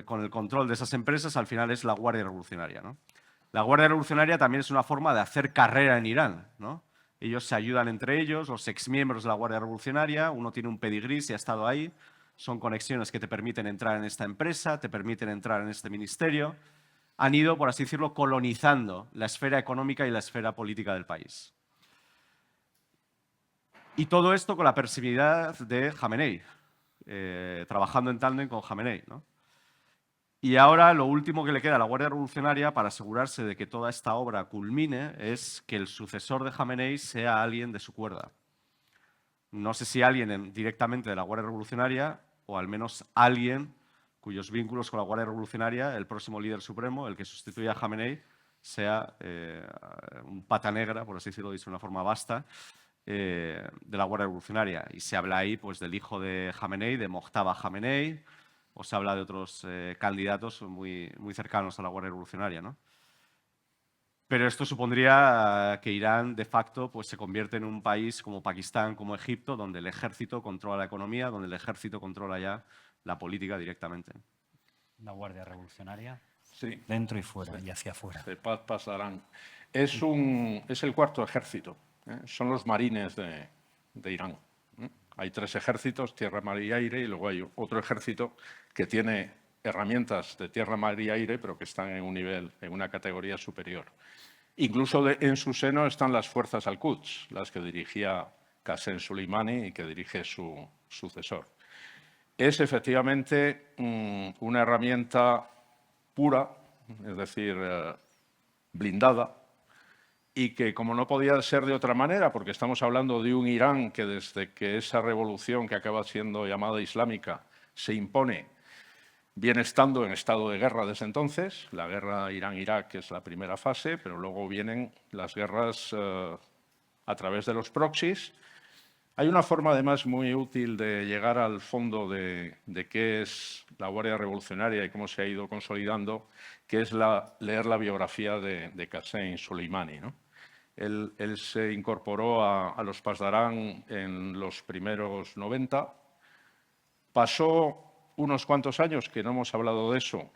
con el control de esas empresas, al final es la Guardia Revolucionaria, ¿no? La Guardia Revolucionaria también es una forma de hacer carrera en Irán, ¿no? Ellos se ayudan entre ellos, los exmiembros de la Guardia Revolucionaria, uno tiene un pedigrí si ha estado ahí, son conexiones que te permiten entrar en esta empresa, te permiten entrar en este ministerio. Han ido, por así decirlo, colonizando la esfera económica y la esfera política del país. Y todo esto con la permisividad de Jamenei, trabajando en tándem con Jamenei, ¿no? Y ahora lo último que le queda a la Guardia Revolucionaria para asegurarse de que toda esta obra culmine es que el sucesor de Jamenei sea alguien de su cuerda. No sé si alguien directamente de la Guardia Revolucionaria o al menos alguien cuyos vínculos con la Guardia Revolucionaria, el próximo líder supremo, el que sustituya a Jamenei, sea un pata negra, por así decirlo, dicho de una forma vasta, de la Guardia Revolucionaria. Y se habla ahí pues, del hijo de Jamenei, de Mojtaba Jamenei, o se habla de otros candidatos muy, muy cercanos a la Guardia Revolucionaria, ¿no? Pero esto supondría que Irán, de facto, pues, se convierte en un país como Pakistán, como Egipto, donde el ejército controla la economía, donde el ejército controla ya la política directamente. La Guardia Revolucionaria, Sí. dentro y fuera, y hacia afuera. De paz pasarán. Es el cuarto ejército, ¿eh? Son los marines de Irán. Hay 3 ejércitos, tierra, mar y aire, y luego hay otro ejército que tiene herramientas de tierra, mar y aire, pero que están en un nivel, en una categoría superior. Incluso en su seno están las fuerzas al-Quds, las que dirigía Qasem Soleimani y que dirige su sucesor. Es efectivamente una herramienta pura, es decir, blindada, y que, como no podía ser de otra manera, porque estamos hablando de un Irán que desde que esa revolución que acaba siendo llamada islámica se impone, viene estando en estado de guerra desde entonces. La guerra Irán-Irak es la primera fase, pero luego vienen las guerras a través de los proxies. Hay una forma, además, muy útil de llegar al fondo de qué es la Guardia Revolucionaria y cómo se ha ido consolidando, que es leer la biografía de Qasem Soleimani, ¿no? Él se incorporó a los Pasdarán en los primeros 90. Pasó unos cuantos años, que no hemos hablado de eso,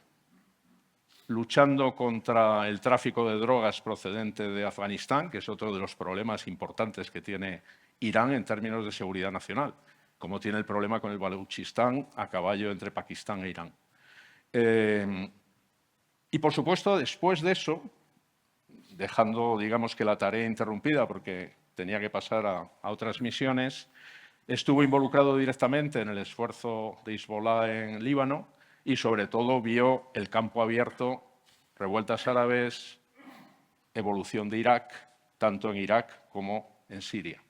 luchando contra el tráfico de drogas procedente de Afganistán, que es otro de los problemas importantes que tiene Irán en términos de seguridad nacional, como tiene el problema con el Baluchistán a caballo entre Pakistán e Irán. Y, por supuesto, después de eso, dejando, digamos, que la tarea interrumpida porque tenía que pasar a otras misiones, estuvo involucrado directamente en el esfuerzo de Hezbollah en Líbano y, sobre todo, vio el campo abierto, revueltas árabes, evolución de Irak, tanto en Irak como en Siria.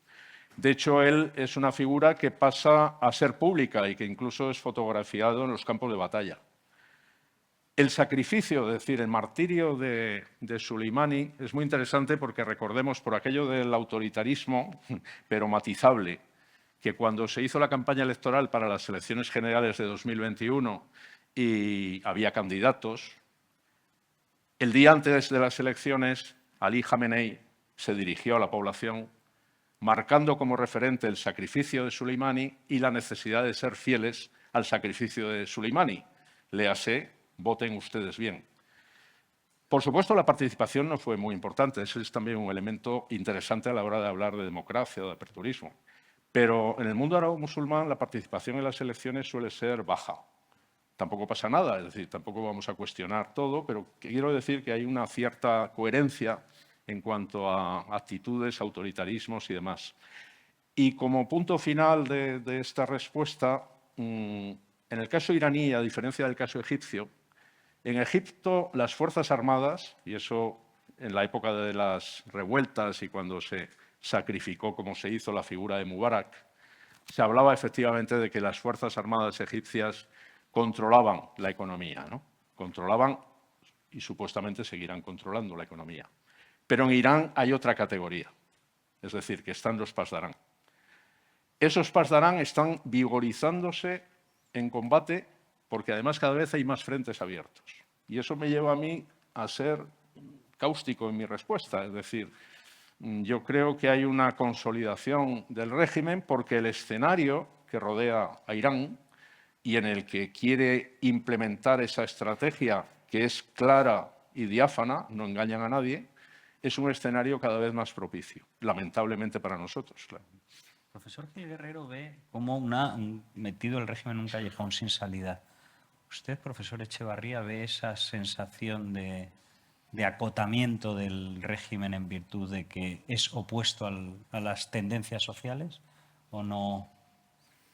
De hecho, él es una figura que pasa a ser pública y que incluso es fotografiado en los campos de batalla. El sacrificio, es decir, el martirio de Soleimani es muy interesante porque recordemos, por aquello del autoritarismo, pero matizable, que cuando se hizo la campaña electoral para las elecciones generales de 2021 y había candidatos, el día antes de las elecciones, Ali Jamenei se dirigió a la población marcando como referente el sacrificio de Soleimani y la necesidad de ser fieles al sacrificio de Soleimani. Léase, voten ustedes bien. Por supuesto, la participación no fue muy importante. Ese es también un elemento interesante a la hora de hablar de democracia o de aperturismo. Pero en el mundo árabe-musulmán la participación en las elecciones suele ser baja. Tampoco pasa nada, es decir, tampoco vamos a cuestionar todo, pero quiero decir que hay una cierta coherencia en cuanto a actitudes, autoritarismos y demás. Y como punto final de esta respuesta, en el caso iraní, a diferencia del caso egipcio, en Egipto las Fuerzas Armadas, y eso en la época de las revueltas y cuando se sacrificó, como se hizo, la figura de Mubarak, se hablaba efectivamente de que las Fuerzas Armadas egipcias controlaban la economía, ¿no? Controlaban y supuestamente seguirán controlando la economía. Pero en Irán hay otra categoría, es decir, que están los Pasdarán. Esos Pasdarán están vigorizándose en combate porque además cada vez hay más frentes abiertos. Y eso me lleva a mí a ser cáustico en mi respuesta, es decir, yo creo que hay una consolidación del régimen porque el escenario que rodea a Irán y en el que quiere implementar esa estrategia que es clara y diáfana, no engañan a nadie, es un escenario cada vez más propicio, lamentablemente para nosotros, claro. Profesor Gil Guerrero ve como metido el régimen en un callejón sin salida. ¿Usted, profesor Echevarría, ve esa sensación de acotamiento del régimen en virtud de que es opuesto a las tendencias sociales o no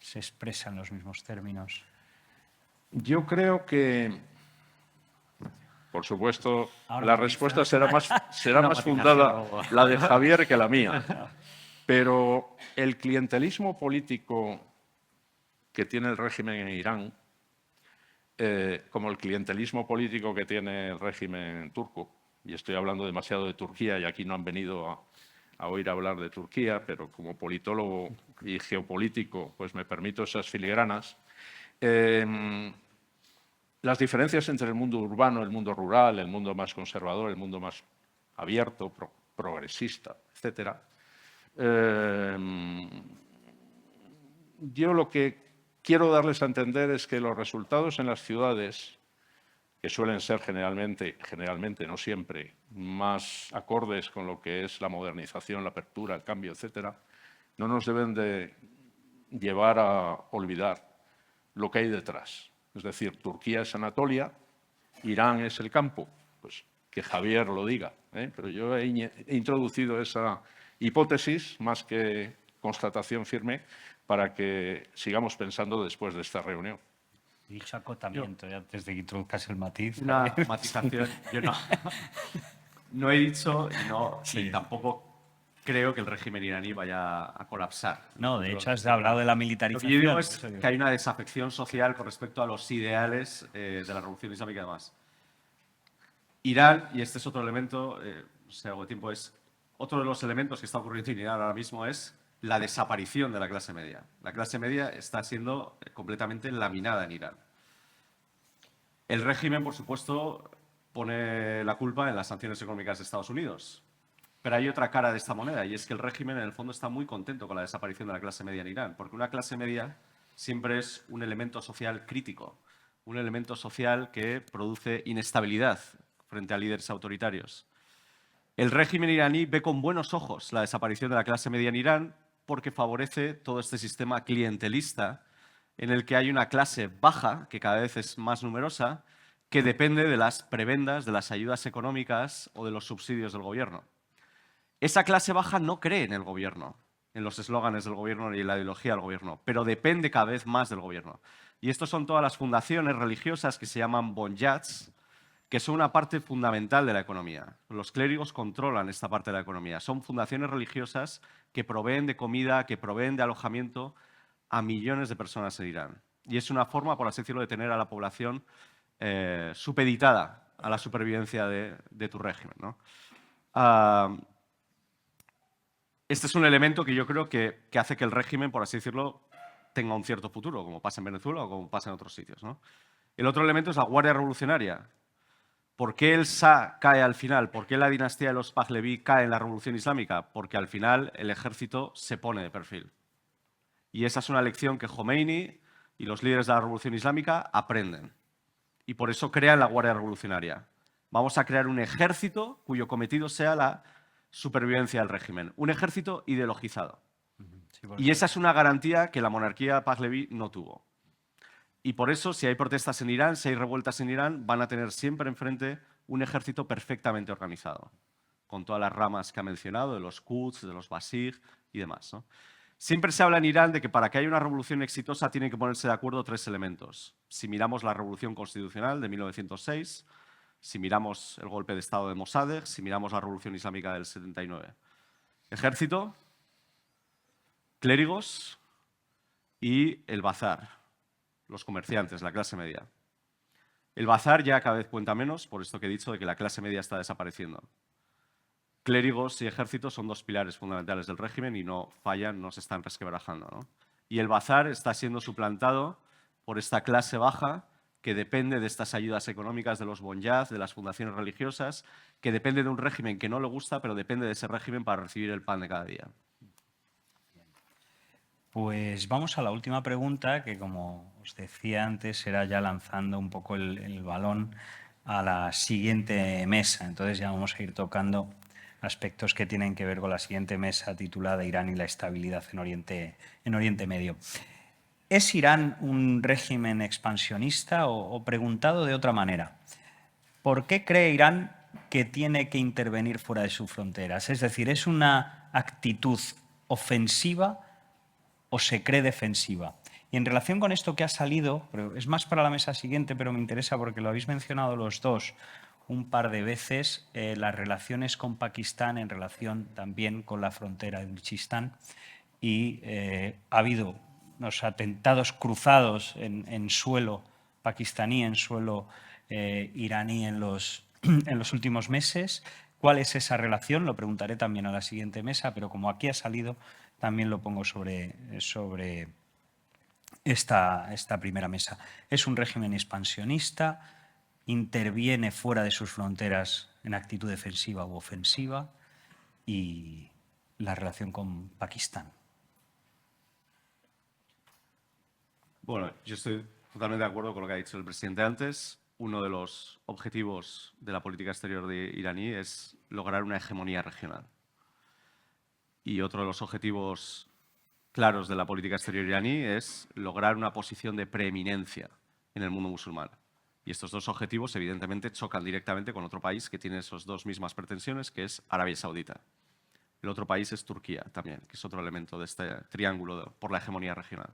se expresa en los mismos términos? Yo creo que, por supuesto, Ahora la lo respuesta dice. será más fundada la de Javier que la mía. Pero el clientelismo político que tiene el régimen en Irán, como el clientelismo político que tiene el régimen turco, y estoy hablando demasiado de Turquía y aquí no han venido a oír hablar de Turquía, pero como politólogo y geopolítico pues me permito esas filigranas. Las diferencias entre el mundo urbano, el mundo rural, el mundo más conservador, el mundo más abierto, progresista, etcétera. Yo lo que quiero darles a entender es que los resultados en las ciudades, que suelen ser generalmente, no siempre, más acordes con lo que es la modernización, la apertura, el cambio, etcétera, no nos deben de llevar a olvidar lo que hay detrás. Es decir, Turquía es Anatolia, Irán es el campo. Pues que Javier lo diga, pero yo he introducido esa hipótesis, más que constatación firme, para que sigamos pensando después de esta reunión. Dicho acotamiento, antes de que introduzcas el matiz. Una matización. Yo no he dicho y tampoco creo que el régimen iraní vaya a colapsar. No, de hecho has hablado de la militarización. Lo que yo digo es que hay una desafección social con respecto a los ideales de la revolución islámica y demás. Irán, y este es otro elemento, si hago tiempo, es otro de los elementos que está ocurriendo en Irán ahora mismo es la desaparición de la clase media. La clase media está siendo completamente laminada en Irán. El régimen, por supuesto, pone la culpa en las sanciones económicas de Estados Unidos. Pero hay otra cara de esta moneda, y es que el régimen, en el fondo, está muy contento con la desaparición de la clase media en Irán, porque una clase media siempre es un elemento social crítico, un elemento social que produce inestabilidad frente a líderes autoritarios. El régimen iraní ve con buenos ojos la desaparición de la clase media en Irán porque favorece todo este sistema clientelista en el que hay una clase baja, que cada vez es más numerosa, que depende de las prebendas, de las ayudas económicas o de los subsidios del gobierno. Esa clase baja no cree en el gobierno, en los eslóganes del gobierno y en la ideología del gobierno, pero depende cada vez más del gobierno. Y estos son todas las fundaciones religiosas que se llaman bonjats, que son una parte fundamental de la economía. Los clérigos controlan esta parte de la economía. Son fundaciones religiosas que proveen de comida, que proveen de alojamiento a millones de personas en Irán. Y es una forma, por así decirlo, de tener a la población supeditada a la supervivencia de tu régimen, ¿no? Este es un elemento que yo creo que hace que el régimen, por así decirlo, tenga un cierto futuro, como pasa en Venezuela o como pasa en otros sitios, ¿no? El otro elemento es la Guardia Revolucionaria. ¿Por qué el Shah cae al final? ¿Por qué la dinastía de los Pahlaví cae en la Revolución Islámica? Porque al final el ejército se pone de perfil. Y esa es una lección que Khomeini y los líderes de la Revolución Islámica aprenden. Y por eso crean la Guardia Revolucionaria. Vamos a crear un ejército cuyo cometido sea la supervivencia del régimen. Un ejército ideologizado. Sí, Y esa es una garantía que la monarquía Pahlaví no tuvo. Y por eso, si hay protestas en Irán, si hay revueltas en Irán, van a tener siempre enfrente un ejército perfectamente organizado, con todas las ramas que ha mencionado, de los Quds, de los Basij y demás, ¿no? Siempre se habla en Irán de que para que haya una revolución exitosa tienen que ponerse de acuerdo tres elementos. Si miramos la revolución constitucional de 1906, si miramos el golpe de Estado de Mossadegh, si miramos la revolución islámica del 79. Ejército, clérigos y el bazar, los comerciantes, la clase media. El bazar ya cada vez cuenta menos, por esto que he dicho de que la clase media está desapareciendo. Clérigos y ejércitos son dos pilares fundamentales del régimen y no fallan, no se están resquebrajando, ¿no? Y el bazar está siendo suplantado por esta clase baja que depende de estas ayudas económicas de los bonyaz, de las fundaciones religiosas, que depende de un régimen que no le gusta, pero depende de ese régimen para recibir el pan de cada día. Pues vamos a la última pregunta, que como os decía antes, era ya lanzando un poco el balón a la siguiente mesa. Entonces ya vamos a ir tocando aspectos que tienen que ver con la siguiente mesa titulada Irán y la estabilidad en Oriente Medio. ¿Es Irán un régimen expansionista o preguntado de otra manera? ¿Por qué cree Irán que tiene que intervenir fuera de sus fronteras? Es decir, ¿es una actitud ofensiva o se cree defensiva? Y en relación con esto que ha salido, pero es más para la mesa siguiente, pero me interesa porque lo habéis mencionado los dos un par de veces, las relaciones con Pakistán en relación también con la frontera de Luchistán. Y ha habido unos atentados cruzados en suelo pakistaní, en suelo iraní en los últimos meses. ¿Cuál es esa relación? Lo preguntaré también a la siguiente mesa, pero como aquí ha salido, también lo pongo sobre esta primera mesa. ¿Es un régimen expansionista? ¿Interviene fuera de sus fronteras en actitud defensiva u ofensiva? Y la relación con Pakistán. Bueno, yo estoy totalmente de acuerdo con lo que ha dicho el presidente antes. Uno de los objetivos de la política exterior iraní es lograr una hegemonía regional. Y otro de los objetivos claros de la política exterior iraní es lograr una posición de preeminencia en el mundo musulmán. Y estos dos objetivos, evidentemente, chocan directamente con otro país que tiene esas dos mismas pretensiones, que es Arabia Saudita. El otro país es Turquía también, que es otro elemento de este triángulo por la hegemonía regional.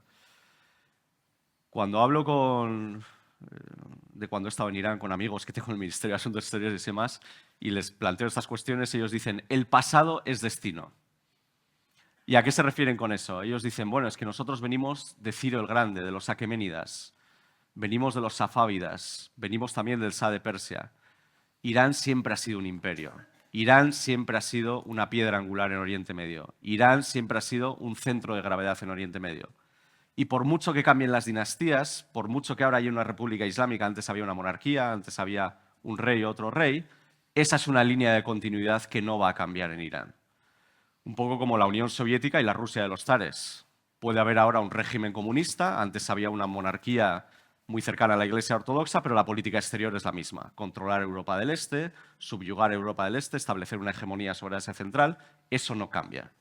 Cuando hablo de cuando he estado en Irán con amigos que tengo en el Ministerio de Asuntos Exteriores y demás, y les planteo estas cuestiones, ellos dicen, el pasado es destino. ¿Y a qué se refieren con eso? Ellos dicen, bueno, es que nosotros venimos de Ciro el Grande, de los aqueménidas, venimos de los safávidas, venimos también del Shah de Persia. Irán siempre ha sido un imperio. Irán siempre ha sido una piedra angular en Oriente Medio. Irán siempre ha sido un centro de gravedad en Oriente Medio. Y por mucho que cambien las dinastías, por mucho que ahora haya una república islámica, antes había una monarquía, antes había un rey, otro rey, esa es una línea de continuidad que no va a cambiar en Irán. Un poco como la Unión Soviética y la Rusia de los zares. Puede haber ahora un régimen comunista, antes había una monarquía muy cercana a la Iglesia Ortodoxa, pero la política exterior es la misma. Controlar Europa del Este, subyugar Europa del Este, establecer una hegemonía sobre Asia Central, eso no cambia.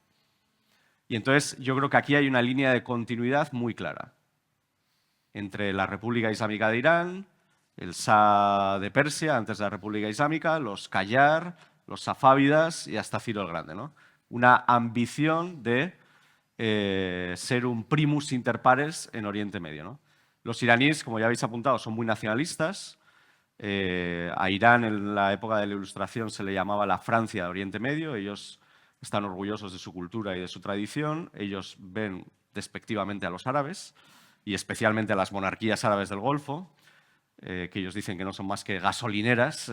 Y entonces yo creo que aquí hay una línea de continuidad muy clara entre la República Islámica de Irán, el Shah de Persia, antes de la República Islámica, los Qajar, los safávidas y hasta Ciro el Grande, ¿no? Una ambición de ser un primus inter pares en Oriente Medio, ¿no? Los iraníes, como ya habéis apuntado, son muy nacionalistas. A Irán en la época de la Ilustración se le llamaba la Francia de Oriente Medio. Ellos están orgullosos de su cultura y de su tradición. Ellos ven despectivamente a los árabes y especialmente a las monarquías árabes del Golfo, que ellos dicen que no son más que gasolineras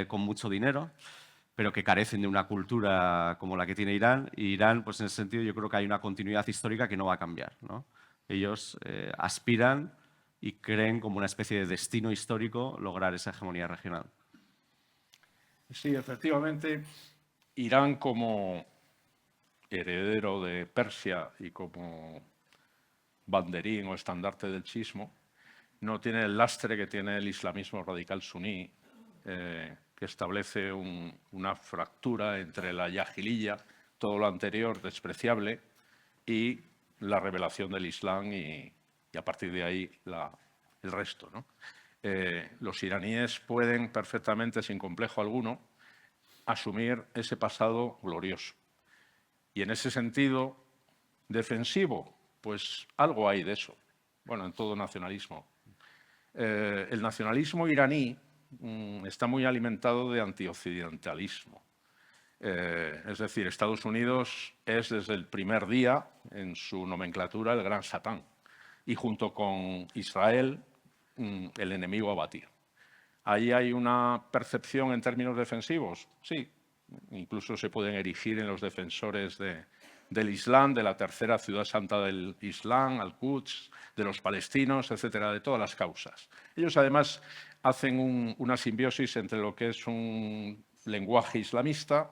con mucho dinero, pero que carecen de una cultura como la que tiene Irán. Y Irán, pues en ese sentido, yo creo que hay una continuidad histórica que no va a cambiar, ¿no? Ellos aspiran y creen como una especie de destino histórico lograr esa hegemonía regional. Sí, efectivamente, Irán como heredero de Persia y como banderín o estandarte del chiismo, no tiene el lastre que tiene el islamismo radical suní, que establece una fractura entre la yahiliyya, todo lo anterior despreciable, y la revelación del Islam y a partir de ahí el resto, ¿no? Los iraníes pueden perfectamente, sin complejo alguno, asumir ese pasado glorioso. Y en ese sentido, defensivo, pues algo hay de eso. Bueno, en todo nacionalismo. El nacionalismo iraní está muy alimentado de antioccidentalismo. Es decir, Estados Unidos es desde el primer día en su nomenclatura el gran Satán y junto con Israel el enemigo a batir. ¿Ahí hay una percepción en términos defensivos? Sí, incluso se pueden erigir en los defensores del Islam, de la tercera ciudad santa del Islam, Al-Quds, de los palestinos, etcétera, de todas las causas. Ellos además hacen una simbiosis entre lo que es un lenguaje islamista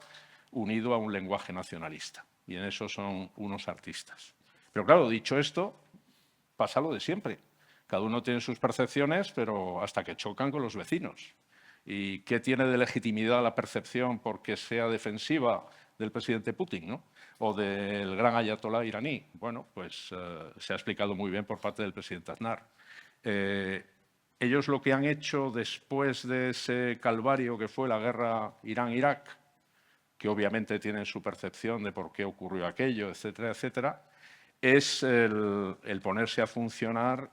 unido a un lenguaje nacionalista. Y en eso son unos artistas. Pero claro, dicho esto, pasa lo de siempre. Cada uno tiene sus percepciones, pero hasta que chocan con los vecinos. ¿Y qué tiene de legitimidad la percepción porque sea defensiva del presidente Putin, ¿no? O del gran ayatolá iraní? Bueno, pues se ha explicado muy bien por parte del presidente Aznar. Ellos lo que han hecho después de ese calvario que fue la guerra Irán-Irak, que obviamente tienen su percepción de por qué ocurrió aquello, etcétera, etcétera, es el ponerse a funcionar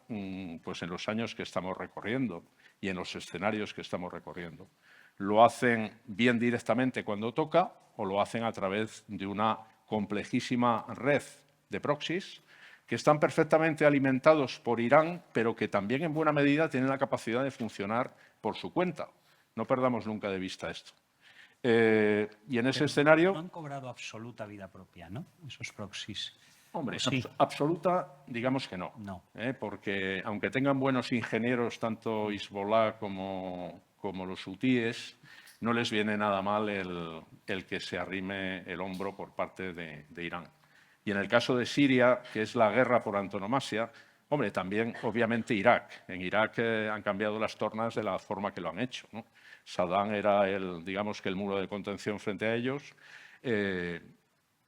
pues en los años que estamos recorriendo y en los escenarios que estamos recorriendo. Lo hacen bien directamente cuando toca o lo hacen a través de una complejísima red de proxies que están perfectamente alimentados por Irán, pero que también en buena medida tienen la capacidad de funcionar por su cuenta. No perdamos nunca de vista esto. Y en ese escenario... No han cobrado absoluta vida propia, ¿no? Esos proxies. Hombre, Sí. absoluta, digamos que no. No. Porque aunque tengan buenos ingenieros, tanto Hezbollah como los hutíes, no les viene nada mal el que se arrime el hombro por parte de Irán. Y en el caso de Siria, que es la guerra por antonomasia, hombre, también obviamente Irak. En Irak han cambiado las tornas de la forma que lo han hecho, ¿no? Saddam era digamos que el muro de contención frente a ellos.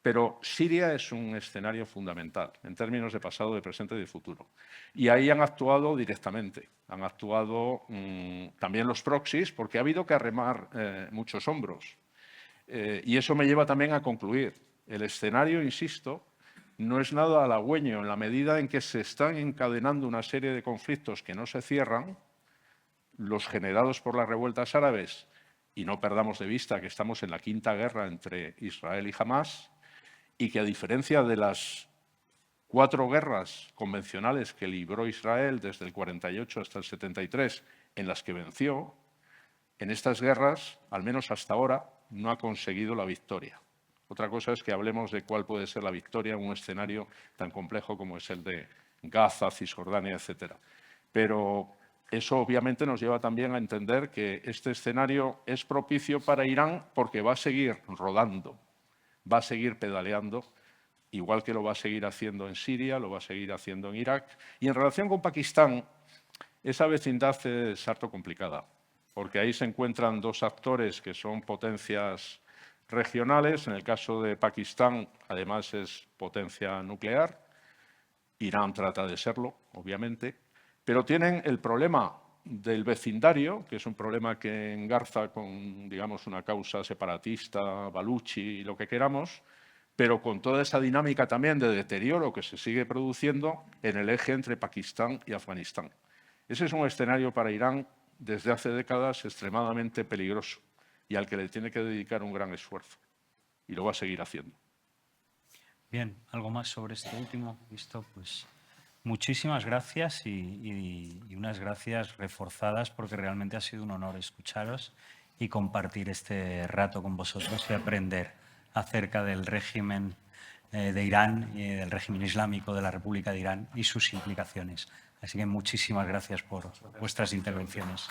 Pero Siria es un escenario fundamental en términos de pasado, de presente y de futuro. Y ahí han actuado directamente. Han actuado también los proxies, porque ha habido que arremar muchos hombros. Y eso me lleva también a concluir. El escenario, insisto, no es nada halagüeño en la medida en que se están encadenando una serie de conflictos que no se cierran, los generados por las revueltas árabes, y no perdamos de vista que estamos en la quinta guerra entre Israel y Hamás, y que a diferencia de las 4 guerras convencionales que libró Israel desde el 48 hasta el 73, en las que venció, en estas guerras, al menos hasta ahora, no ha conseguido la victoria. Otra cosa es que hablemos de cuál puede ser la victoria en un escenario tan complejo como es el de Gaza, Cisjordania, etc. Pero eso obviamente nos lleva también a entender que este escenario es propicio para Irán porque va a seguir rodando, va a seguir pedaleando, igual que lo va a seguir haciendo en Siria, lo va a seguir haciendo en Irak. Y en relación con Pakistán, esa vecindad es harto complicada, porque ahí se encuentran 2 actores que son potencias regionales. En el caso de Pakistán, además, es potencia nuclear. Irán trata de serlo, obviamente, pero tienen el problema del vecindario, que es un problema que engarza con, digamos, una causa separatista, baluchi y lo que queramos, pero con toda esa dinámica también de deterioro que se sigue produciendo en el eje entre Pakistán y Afganistán. Ese es un escenario para Irán desde hace décadas extremadamente peligroso y al que le tiene que dedicar un gran esfuerzo. Y lo va a seguir haciendo. Bien, ¿algo más sobre este último? Listo, pues muchísimas gracias y unas gracias reforzadas porque realmente ha sido un honor escucharos y compartir este rato con vosotros y aprender acerca del régimen de Irán y del régimen islámico de la República de Irán y sus implicaciones. Así que muchísimas gracias por vuestras intervenciones.